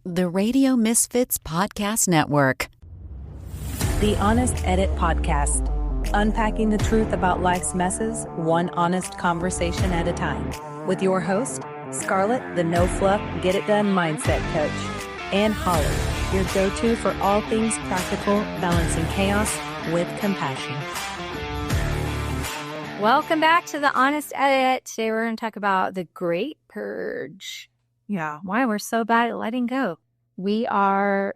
The Radio Misfits Podcast Network. The Honest Edit Podcast. Unpacking the truth about life's messes, one honest conversation at a time. With your host, Scarlett, the no-fluff, get-it-done mindset coach, and Holli, your go-to for all things practical, balancing chaos with compassion. Welcome back to The Honest Edit. Today we're going to talk about the Great Purge. Yeah, why we're so bad at letting go. We are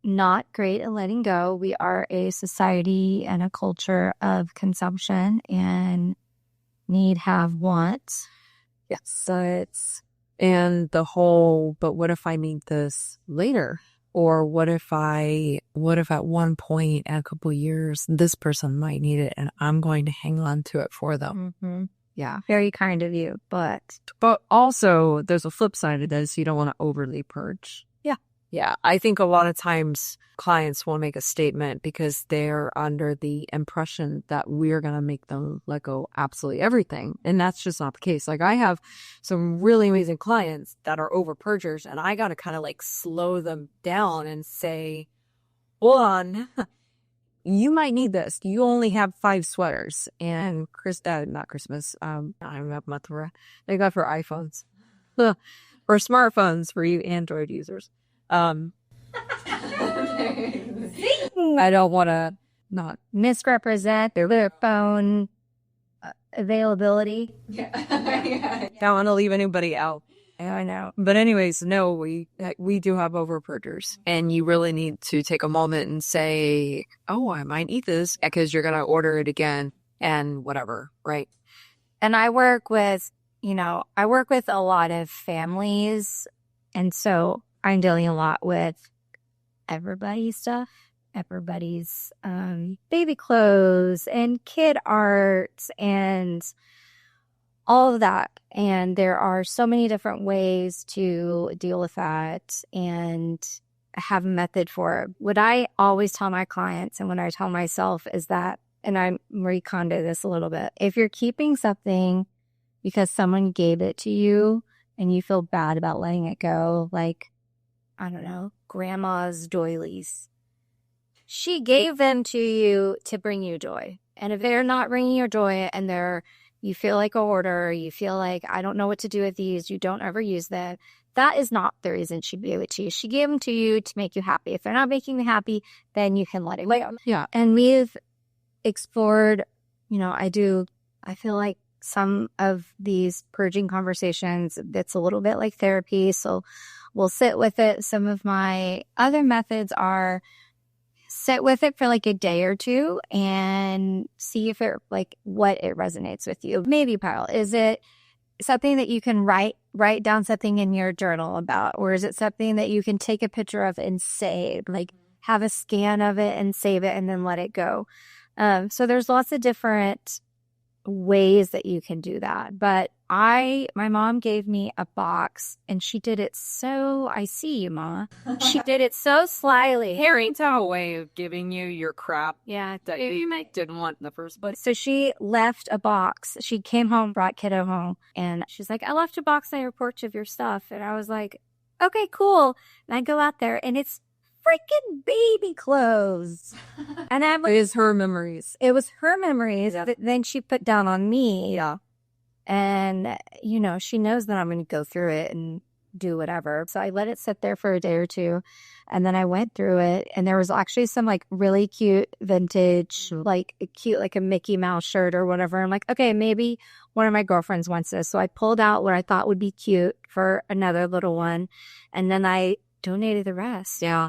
not great at letting go. We are a society and a culture of consumption and need, have, want. Yes. So it's, and the whole, but what if I need this later? Or what if at one point in a couple of years, this person might need it and I'm going to hang on to it for them. Mm-hmm. Yeah. Very kind of you, but also there's a flip side of this. You don't want to overly purge. Yeah. I think a lot of times clients will make a statement because they're under the impression that we're going to make them let go absolutely everything. And that's just not the case. Like, I have some really amazing clients that are over purgers, and I got to kind of like slow them down and say, hold on, you might need this. You only have 5 sweaters. And not Christmas. I'm a month for, they got for iPhones or smartphones for you Android users. I don't want to not misrepresent their phone availability. Don't want to leave anybody out. Yeah, I know. But anyways, no, we do have over-purgers, and you really need to take a moment and say, oh, I might need this, because you're going to order it again and whatever, right? And I work with a lot of families, and so I'm dealing a lot with everybody's stuff, everybody's baby clothes and kid art and all of that. And there are so many different ways to deal with that and have a method for it. What I always tell my clients and what I tell myself is that, and I'm recondo this a little bit, if you're keeping something because someone gave it to you and you feel bad about letting it go, like, I don't know, grandma's doilies. She gave them to you to bring you joy. And if they're not bringing you joy and you feel like a hoarder, you feel like, I don't know what to do with these, you don't ever use them, that is not the reason she gave it to you. She gave them to you to make you happy. If they're not making you happy, then you can let it go. Yeah. And we've explored, I feel like some of these purging conversations, it's a little bit like therapy. So we'll sit with it. Some of my other methods are sit with it for like a day or two and see if what it resonates with you. Maybe, Pyle, is it something that you can write down something in your journal about? Or is it something that you can take a picture of and save, like have a scan of it and save it and then let it go? So there's lots of different ways that you can do that. But my mom gave me a box and she did it so, I see you, Ma. She did it so slyly. Parents have a way of giving you your crap. Yeah. That you didn't want in the first place. So she left a box. She came home, brought kiddo home, and she's like, I left a box on your porch of your stuff. And I was like, okay, cool. And I go out there and it's freaking baby clothes. And I'm like, it was her memories that then she put down on me. Yeah. And, she knows that I'm going to go through it and do whatever. So I let it sit there for a day or two. And then I went through it. And there was actually some like really cute vintage, like a Mickey Mouse shirt or whatever. I'm like, okay, maybe one of my girlfriends wants this. So I pulled out what I thought would be cute for another little one. And then I donated the rest. Yeah.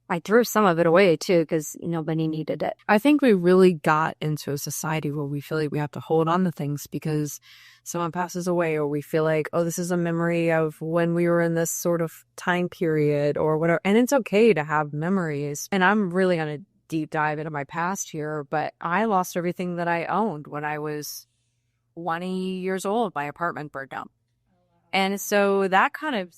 I threw some of it away too because nobody needed it. I think we really got into a society where we feel like we have to hold on to things because someone passes away, or we feel like, oh, this is a memory of when we were in this sort of time period or whatever. And it's okay to have memories. And I'm really going to deep dive into my past here, but I lost everything that I owned when I was 20 years old. My apartment burned down. And so that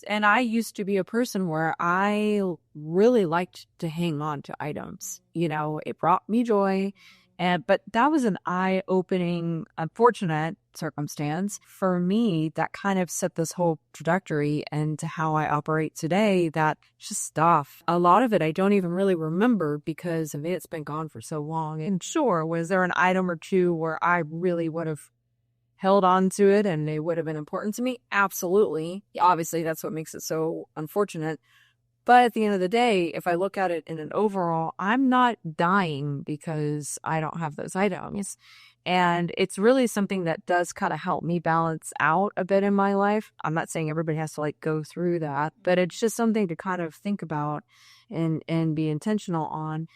and I used to be a person where I really liked to hang on to items. It brought me joy. But that was an eye-opening, unfortunate, circumstance. For me, that kind of set this whole trajectory into how I operate today. That just stuff. A lot of it I don't even really remember because it's been gone for so long. And sure, was there an item or two where I really would have held on to it and it would have been important to me? Absolutely. Obviously, that's what makes it so unfortunate. But at the end of the day, if I look at it in an overall, I'm not dying because I don't have those items. And it's really something that does kind of help me balance out a bit in my life. I'm not saying everybody has to like go through that, but it's just something to kind of think about and be intentional on.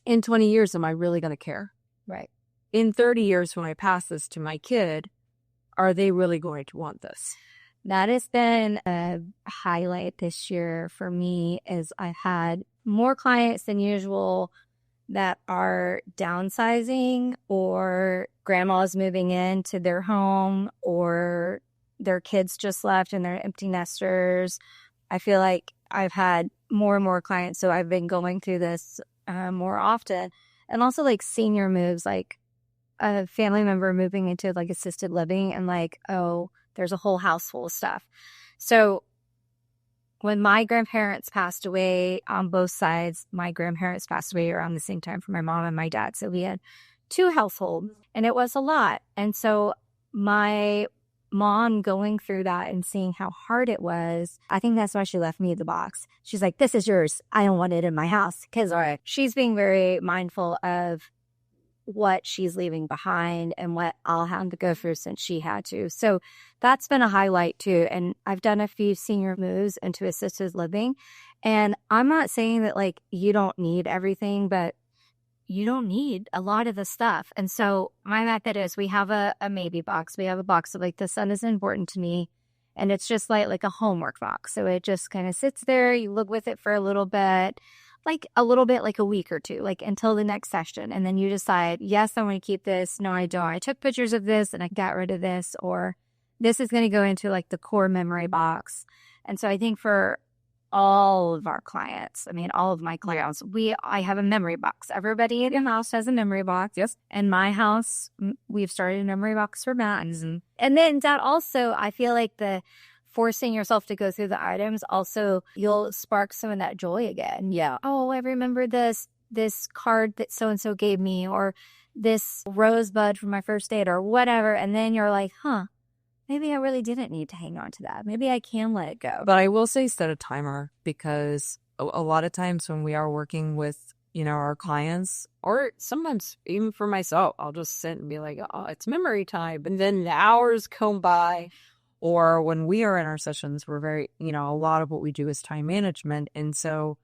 In 20 years, am I really going to care? Right. In 30 years, when I pass this to my kid, are they really going to want this? That has been a highlight this year for me, is I've had more clients than usual that are downsizing, or grandma's moving into their home, or their kids just left and they're empty nesters. I feel like I've had more and more clients, so I've been going through this more often. And also like senior moves, like a family member moving into like assisted living, and like, oh, there's a whole house full of stuff. So when my grandparents passed away on both sides, my grandparents passed away around the same time for my mom and my dad. So we had 2 households, and it was a lot. And so my mom going through that and seeing how hard it was, I think that's why she left me the box. She's like, this is yours. I don't want it in my house. Because she's being very mindful of what she's leaving behind and what I'll have to go through since she had to. So that's been a highlight too. And I've done a few senior moves into assisted living. And I'm not saying that like you don't need everything, but you don't need a lot of the stuff. And so my method is we have a maybe box. We have a box of like, the sun is important to me. And it's just like a homework box. So it just kind of sits there. You look with it for a little bit, like a week or two, like until the next session. And then you decide, yes, I want to keep this. No, I don't. I took pictures of this and I got rid of this, or this is going to go into like the core memory box. And so I think for all of our clients, all of my clients, I have a memory box. Everybody in the house has a memory box. Yes. In my house, we've started a memory box for Matt. And then that also, I feel like the forcing yourself to go through the items, also you'll spark some of that joy again. Yeah. Oh, I remember this card that so-and-so gave me, or this rosebud from my first date, or whatever. And then you're like, maybe I really didn't need to hang on to that. Maybe I can let it go. But I will say set a timer, because a lot of times when we are working with, our clients, or sometimes even for myself, I'll just sit and be like, oh, it's memory time. And then the hours come by. Or when we are in our sessions, we're very, a lot of what we do is time management. And so,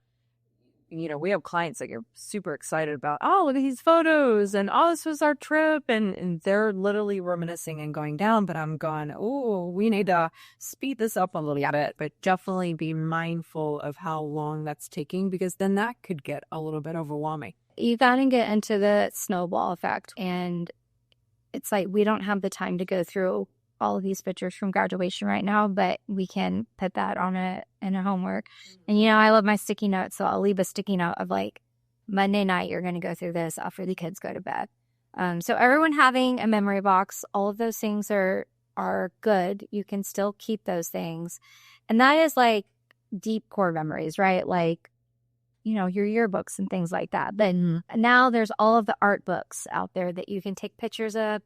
we have clients that get super excited about, oh, look at these photos, and oh, this was our trip. And they're literally reminiscing and going down. But I'm going, oh, we need to speed this up a little bit. But definitely be mindful of how long that's taking, because then that could get a little bit overwhelming. You got to get into the snowball effect. And it's like, we don't have the time to go through all of these pictures from graduation right now, but we can put that on in a homework. And I love my sticky notes, so I'll leave a sticky note of like, Monday night you're going to go through this after the kids go to bed. So everyone having a memory box, all of those things are good. You can still keep those things, and that is like deep core memories, right? Like, your yearbooks and things like that. But now there's all of the art books out there that you can take pictures of.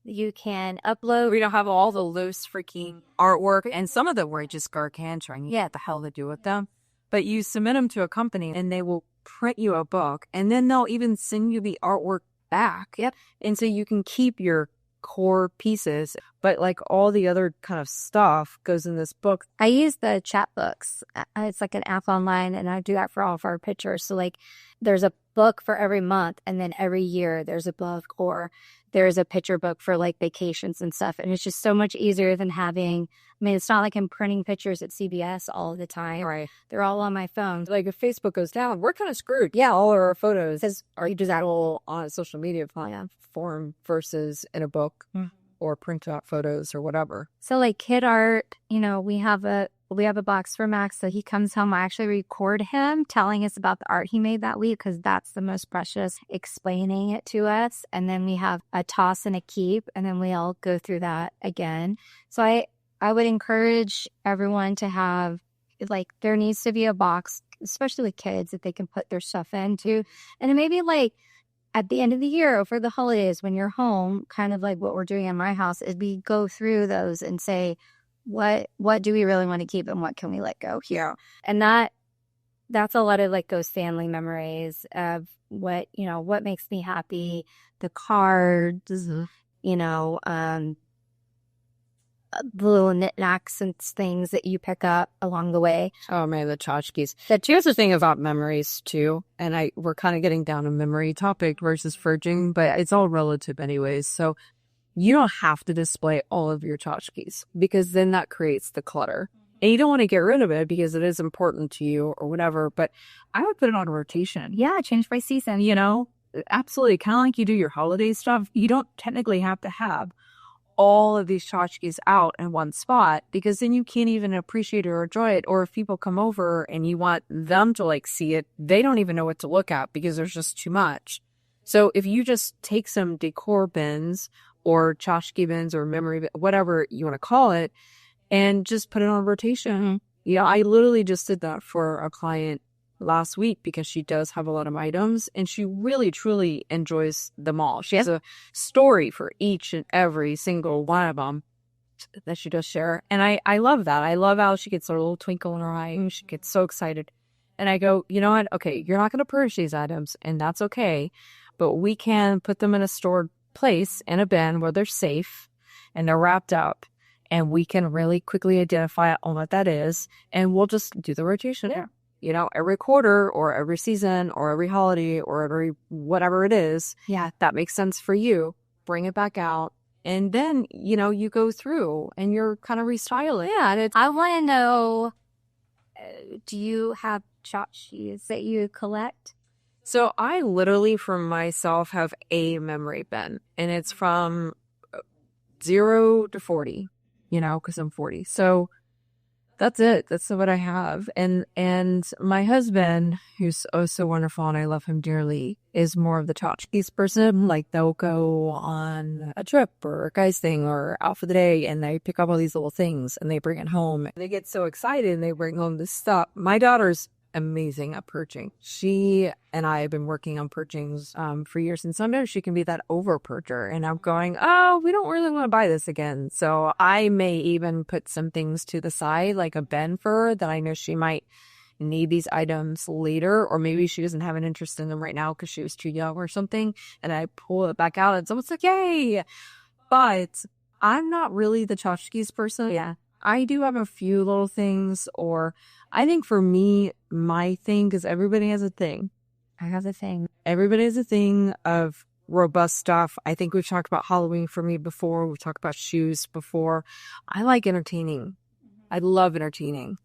You can upload. We don't have all the loose freaking artwork, and some of them were just gargantuan. Yeah, what the hell to do with them? But you submit them to a company, and they will print you a book, and then they'll even send you the artwork back. Yep. And so you can keep your core pieces, but like all the other kind of stuff goes in this book. I use the chat books. It's like an app online, and I do that for all of our pictures. So like there's a book for every month, and then every year there's a book, or there's a picture book for like vacations and stuff. And it's just so much easier than having, it's not like I'm printing pictures at CVS all the time. Right. They're all on my phone. Like if Facebook goes down, we're kind of screwed. Yeah, all our photos are you do that all on a social media form versus in a book or print out photos or whatever. So like kid art, we have a we have a box for Max. So he comes home. I actually record him telling us about the art he made that week because that's the most precious, explaining it to us. And then we have a toss and a keep, and then we all go through that again. So I would encourage everyone to have, like, there needs to be a box, especially with kids, that they can put their stuff into. And maybe like at the end of the year or for the holidays when you're home, kind of like what we're doing in my house, is we go through those and say, what do we really want to keep and what can we let go here? And that's a lot of like those family memories of what makes me happy, the cards, the little knickknacks and things that you pick up along the way. Oh man, the tchotchkes. Here's the thing about memories too, and we're kind of getting down a memory topic versus purging, but it's all relative anyways. So you don't have to display all of your tchotchkes because then that creates the clutter. And you don't want to get rid of it because it is important to you or whatever, but I would put it on rotation. Yeah, change by season. Absolutely. Kind of like you do your holiday stuff. You don't technically have to have all of these tchotchkes out in one spot because then you can't even appreciate it or enjoy it. Or if people come over and you want them to like see it, they don't even know what to look at because there's just too much. So if you just take some decor bins or tchotchke bins or memory, whatever you want to call it, and just put it on rotation. Yeah, I literally just did that for a client last week because she does have a lot of items and she really, truly enjoys them all. She has a story for each and every single one of them that she does share. And I love that. I love how she gets a little twinkle in her eye and she gets so excited. And I go, you know what? Okay, you're not going to purge these items and that's okay. But we can put them in a stored place in a bin where they're safe and they're wrapped up and we can really quickly identify on what that is and we'll just do the rotation there. Every quarter or every season or every holiday or every whatever it is. Yeah, that makes sense for you. Bring it back out. And then, you go through and you're kind of restyling. Yeah, I want to know, do you have tchotchkes that you collect? So I literally for myself have a memory bin and it's from 0 to 40, because I'm 40. So that's it. That's what I have. And my husband, who's oh so wonderful and I love him dearly, is more of the tchotchkes person. Like they'll go on a trip or a guy's thing or out for the day and they pick up all these little things and they bring it home. They get so excited and they bring home this stuff. My daughter's amazing at purging. She and I have been working on purgings for years, and sometimes she can be that over-purger, and I'm going, oh, we don't really want to buy this again. So I may even put some things to the side, like a bin for her, that I know she might need these items later, or maybe she doesn't have an interest in them right now because she was too young or something, and I pull it back out and someone's like, yay! But I'm not really the tchotchkes person. Yeah, I do have a few little things, or I think for me, my thing, because everybody has a thing. I have a thing. Everybody has a thing of robust stuff. I think we've talked about Halloween for me before. We've talked about shoes before. I like entertaining. I love entertaining.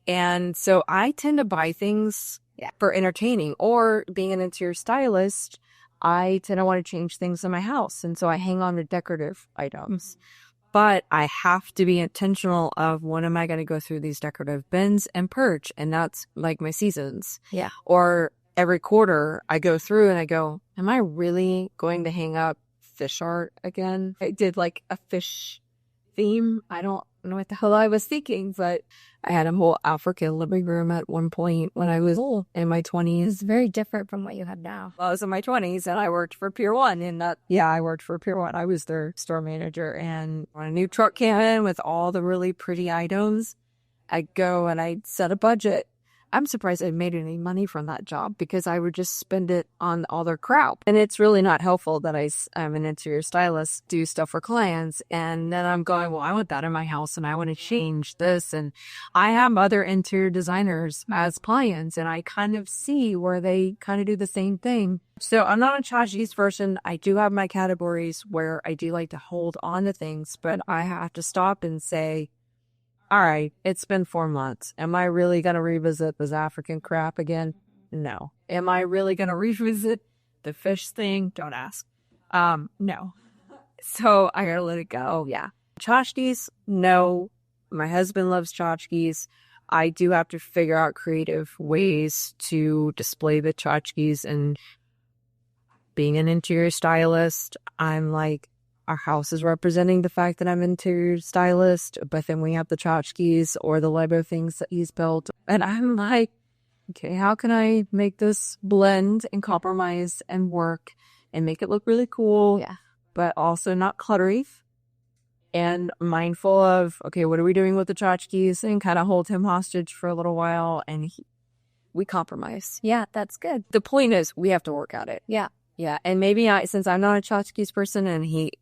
And so I tend to buy things for entertaining, or being an interior stylist, I tend to want to change things in my house. And so I hang on to decorative items. But I have to be intentional of when am I going to go through these decorative bins and purge. And that's like my seasons. Yeah. Or every quarter I go through and I go, am I really going to hang up fish art again? I did like a fish theme. I don't know what the hell I was thinking, but I had a whole Africa living room at one point when I was in my 20s. It's very different from what you have now. Well, I was in my 20s and I worked for Pier 1 I worked for Pier 1. I was their store manager, and when a new truck came in with all the really pretty items, I'd go and I'd set a budget. I'm surprised I made any money from that job because I would just spend it on all their crap. And it's really not helpful that I'm an interior stylist, do stuff for clients. And then I'm going, well, I want that in my house and I want to change this. And I have other interior designers as clients and I kind of see where they kind of do the same thing. So I'm not a tchotchkes person. I do have my categories where I do like to hold on to things, but I have to stop and say, all right, it's been 4 months. Am I really going to revisit this African crap again? No. Am I really going to revisit the fish thing? Don't ask. No. So I got to let it go. Yeah. Tchotchkes, no. My husband loves tchotchkes. I do have to figure out creative ways to display the tchotchkes. And being an interior stylist, I'm like, our house is representing the fact that I'm an interior stylist, but then we have the tchotchkes or the Lego things that he's built. And I'm like, okay, how can I make this blend and compromise and work and make it look really cool, but also not cluttery and mindful of, okay, what are we doing with the tchotchkes, and kind of hold him hostage for a little while, and we compromise. Yeah, that's good. The point is we have to work at it. Yeah. Yeah, and maybe since I'm not a tchotchkes person and he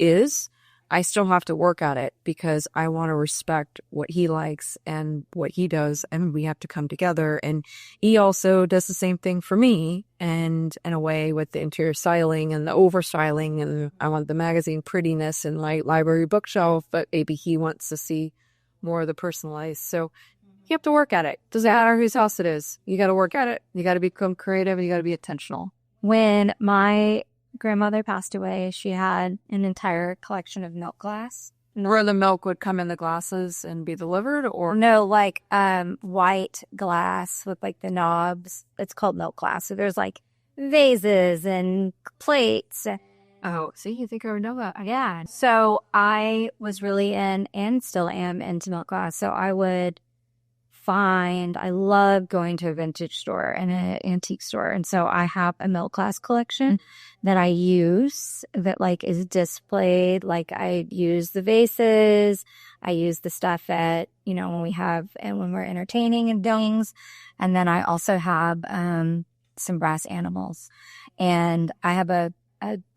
is, I still have to work at it because I want to respect what he likes and what he does, and we have to come together. And he also does the same thing for me, and in a way with the interior styling and the over styling, and I want the magazine prettiness and like library bookshelf, but maybe he wants to see more of the personalized. So you have to work at it. Doesn't matter whose house it is. You got to work at it. You got to become creative, and you got to be intentional. When my grandmother passed away, she had an entire collection of milk glass. Where the milk would come in the glasses and be delivered, or no, like white glass with like the knobs. It's called milk glass. So there's like vases and plates. Oh, see, you think I would know that? Yeah. So I was really in, and still am, into milk glass. So I would I love going to a vintage store and an antique store. And so I have a milk glass collection that I use that like is displayed. Like I use the vases, I use the stuff that, you know, when we're entertaining and things. And then I also have some brass animals. And I have a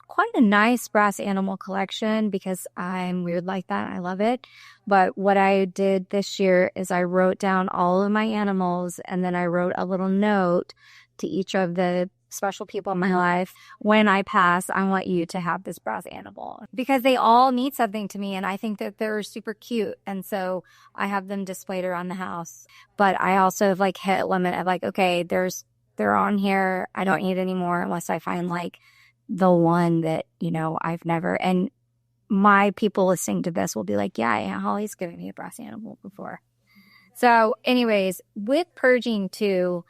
quite a nice brass animal collection because I'm weird like that. I love it. But what I did this year is I wrote down all of my animals, and then I wrote a little note to each of the special people in my life. When I pass, I want you to have this brass animal, because they all mean something to me, and I think that they're super cute. And so I have them displayed around the house. But I also have like hit a limit of like, okay, they're on here. I don't need any more unless I find like the one that, you know, I've never, and my people listening to this will be like, yeah, Aunt Holly's given me a brass animal before. So anyways, with purging too,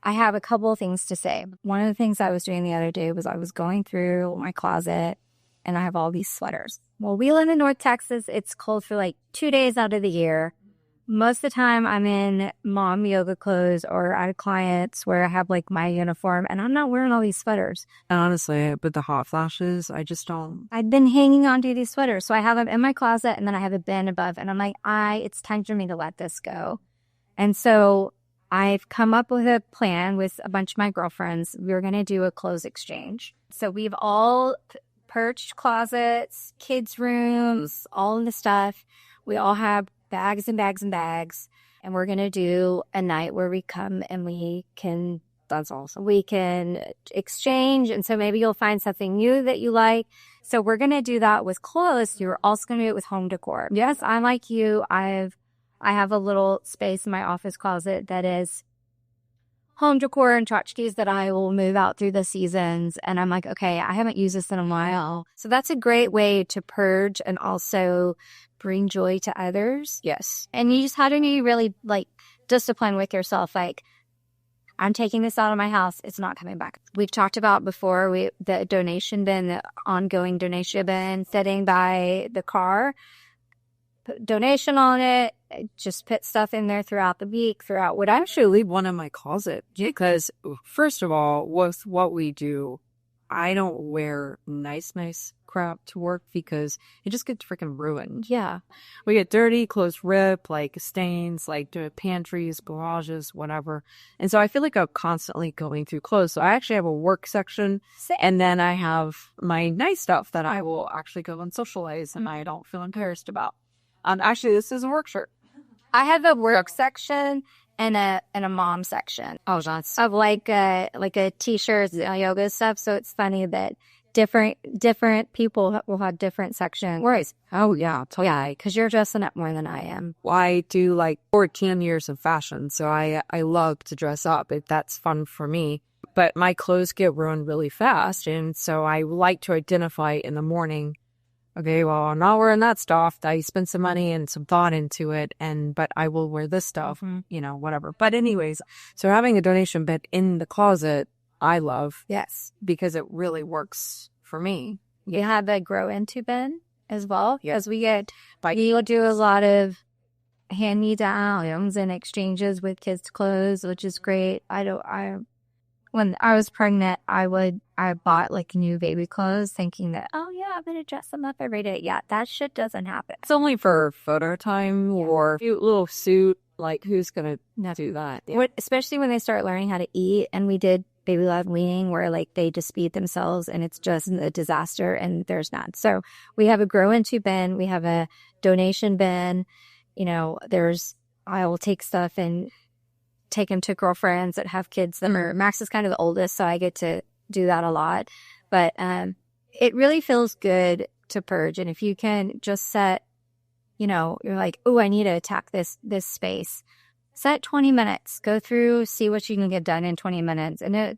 I have a couple of things to say. One of the things I was doing the other day was I was going through my closet and I have all these sweaters. Well, we live in North Texas. It's cold for like 2 days out of the year. Most of the time I'm in mom yoga clothes or at clients where I have like my uniform, and I'm not wearing all these sweaters. And honestly, but the hot flashes, I just don't. I've been hanging on to these sweaters. So I have them in my closet, and then I have a bin above, and I'm like, it's time for me to let this go. And so I've come up with a plan with a bunch of my girlfriends. We're going to do a clothes exchange. So we've all purged closets, kids' rooms, all of the stuff. We all have bags and bags and bags. And we're going to do a night where we come and that's awesome. We can exchange. And so maybe you'll find something new that you like. So we're going to do that with clothes. You're also going to do it with home decor. Yes, I'm like you. I have a little space in my office closet that is home decor and tchotchkes that I will move out through the seasons. And I'm like, okay, I haven't used this in a while. So that's a great way to purge and also bring joy to others. Yes. And you just have to be really like disciplined with yourself. Like, I'm taking this out of my house. It's not coming back. We've talked about before the donation bin, the ongoing donation bin sitting by the car. Put donation on it. Just put stuff in there throughout the week, throughout what I actually leave one in my closet because, first of all, with what we do, I don't wear nice crap to work because it just gets freaking ruined. Yeah. We get dirty, clothes rip, like stains, like the pantries, garages, whatever. And so I feel like I'm constantly going through clothes. So I actually have a work section, and then I have my nice stuff that I will actually go and socialize and I don't feel embarrassed about. Actually, this is a work shirt. I have a work section and a mom section. Oh, that's of like a t-shirts, yoga stuff. So it's funny that different people will have different sections. Right. Oh, yeah. Totally. Yeah, because you're dressing up more than I am. Well, I do like 14 years of fashion, so I love to dress up. That's fun for me. But my clothes get ruined really fast, and so I like to identify in the morning okay, well, I'm not wearing that stuff. I spent some money and some thought into it, but I will wear this stuff, whatever. But anyways, so having a donation bin in the closet, I love. Yes. Because it really works for me. You have a grow into bin as well. Yes. You'll do a lot of hand-me-down items and exchanges with kids' clothes, which is great. When I was pregnant, I bought like new baby clothes thinking that, oh yeah, I'm going to dress them up every day. Yeah, that shit doesn't happen. It's only for photo time or a cute little suit. Like, who's going to do that? Yeah. Especially when they start learning how to eat. And we did baby led weaning where like they just feed themselves and it's just a disaster and there's none. So we have a grow into bin. We have a donation bin. I will take stuff and take them to girlfriends that have kids. Max is kind of the oldest, so I get to do that a lot. But it really feels good to purge. And if you can just set, you're like, oh, I need to attack this space. Set 20 minutes. Go through, see what you can get done in 20 minutes. And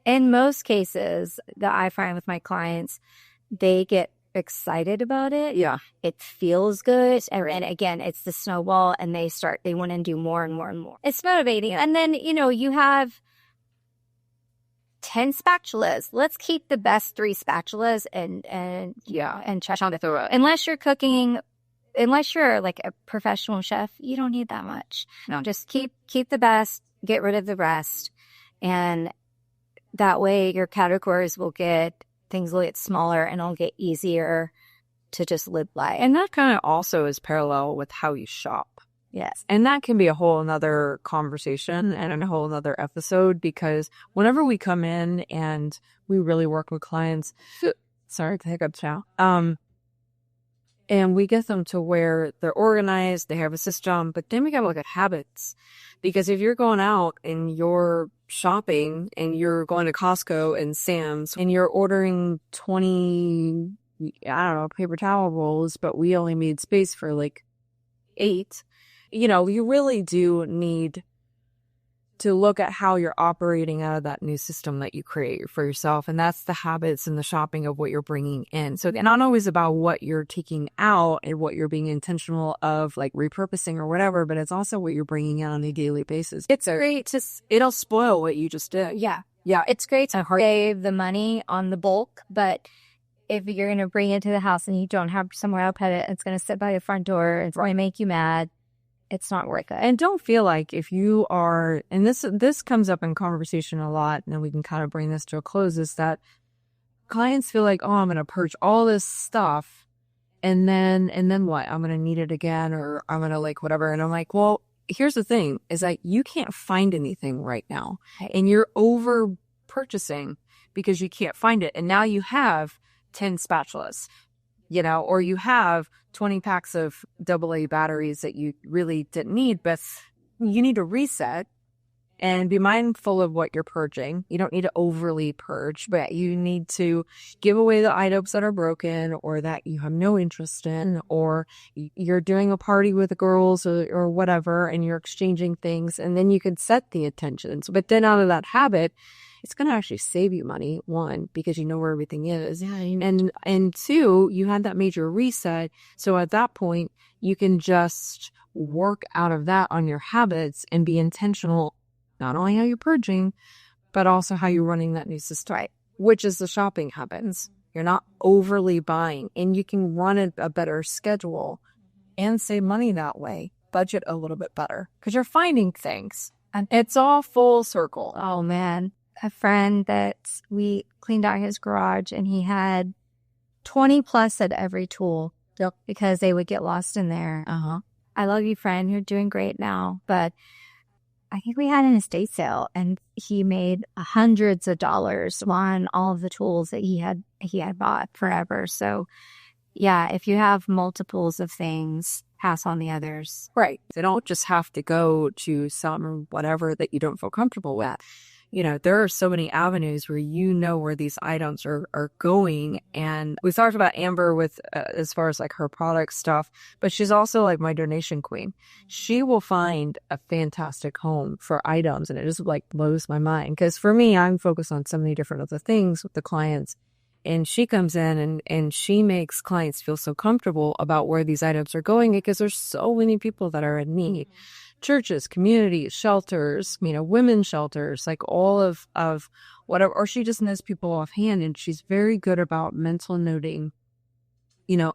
in most cases that I find with my clients, they get excited about it. Yeah. It feels good. And again, it's the snowball and they want to do more and more and more. It's motivating. And then, you have 10 spatulas. Let's keep the best 3 spatulas and check on the throw. Unless you're like a professional chef, you don't need that much. No, just keep the best, get rid of the rest. And that way your categories things will get smaller and it'll get easier to just live life. And that kind of also is parallel with how you shop. Yes. And that can be a whole another conversation and a whole another episode, because whenever we come in and we really work with clients, sorry, the hiccups now, and we get them to where they're organized, they have a system, but then we got to look at habits. Because if you're going out and you're shopping and you're going to Costco and Sam's and you're ordering 20, paper towel rolls, but we only made space for like 8, you really do need to look at how you're operating out of that new system that you create for yourself. And that's the habits and the shopping of what you're bringing in. So it's not always about what you're taking out and what you're being intentional of, like repurposing or whatever, but it's also what you're bringing in on a daily basis. It's great it'll spoil what you just did. Yeah. Yeah. It's great to save the money on the bulk, but if you're going to bring it to the house and you don't have somewhere to put it, it's going to sit by your front door. It's going to make you mad. It's not worth it. And don't feel like if you are, and this comes up in conversation a lot, and then we can kind of bring this to a close, is that clients feel like, oh, I'm going to purge all this stuff and then what? I'm going to need it again, or I'm going to like whatever. And I'm like, well, here's the thing is that you can't find anything right now and you're over purchasing because you can't find it. And now you have 10 spatulas, or you have 20 packs of AA batteries that you really didn't need, but you need to reset and be mindful of what you're purging. You don't need to overly purge, but you need to give away the items that are broken or that you have no interest in, or you're doing a party with the girls or whatever, and you're exchanging things, and then you can set the intentions. But then out of that habit, it's going to actually save you money, 1, because you know where everything is. Yeah, and 2, you had that major reset. So at that point, you can just work out of that on your habits and be intentional, not only how you're purging, but also how you're running that new system, right, which is the shopping habits. You're not overly buying, and you can run a better schedule and save money that way, budget a little bit better, because you're finding things. And it's all full circle. Oh, man. A friend that we cleaned out his garage and he had 20 plus at every tool. Yep. Because they would get lost in there. I love you, friend. You're doing great now. But I think we had an estate sale and he made hundreds of dollars on all of the tools that he had bought forever. So yeah, if you have multiples of things, pass on the others. Right. They don't just have to go to some or whatever that you don't feel comfortable with. There are so many avenues where where these items are going. And we talked about Amber with as far as like her product stuff, but she's also like my donation queen. She will find a fantastic home for items, and it just like blows my mind. Because for me, I'm focused on so many different other things with the clients. And she comes in and she makes clients feel so comfortable about where these items are going because there's so many people that are in need. Churches, communities, shelters, women's shelters, like all of whatever. Or she just knows people offhand, and she's very good about mental noting,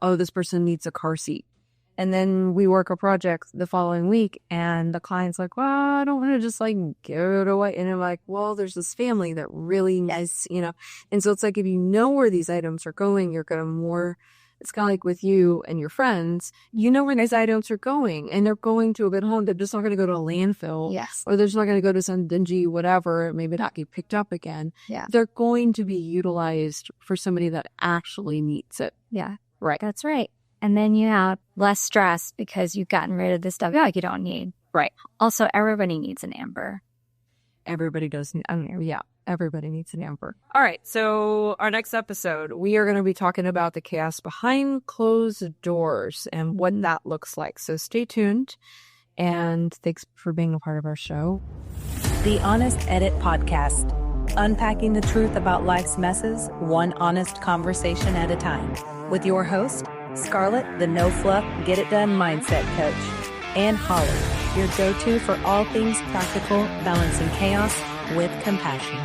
oh, this person needs a car seat. And then we work a project the following week, and the client's like, well, I don't want to just give it away. And I'm like, well, there's this family that really needs, And so it's like, if you know where these items are going, you're going to it's kind of like with you and your friends, where these items are going, and they're going to a good home. They're just not going to go to a landfill. Yes. Or they're just not going to go to some dingy whatever, maybe not get picked up again. Yeah. They're going to be utilized for somebody that actually needs it. Yeah. Right. That's right. And then you have less stress because you've gotten rid of the stuff you don't need. Right. Also, everybody needs an amber. Everybody does. Everybody needs an amber. All right. So our next episode, we are going to be talking about the chaos behind closed doors and what that looks like. So stay tuned. And thanks for being a part of our show. The Honest Edit Podcast. Unpacking the truth about life's messes, one honest conversation at a time. With your host, Scarlett, the no-fluff, get-it-done mindset coach, and Holly, your go-to for all things practical, balancing chaos with compassion.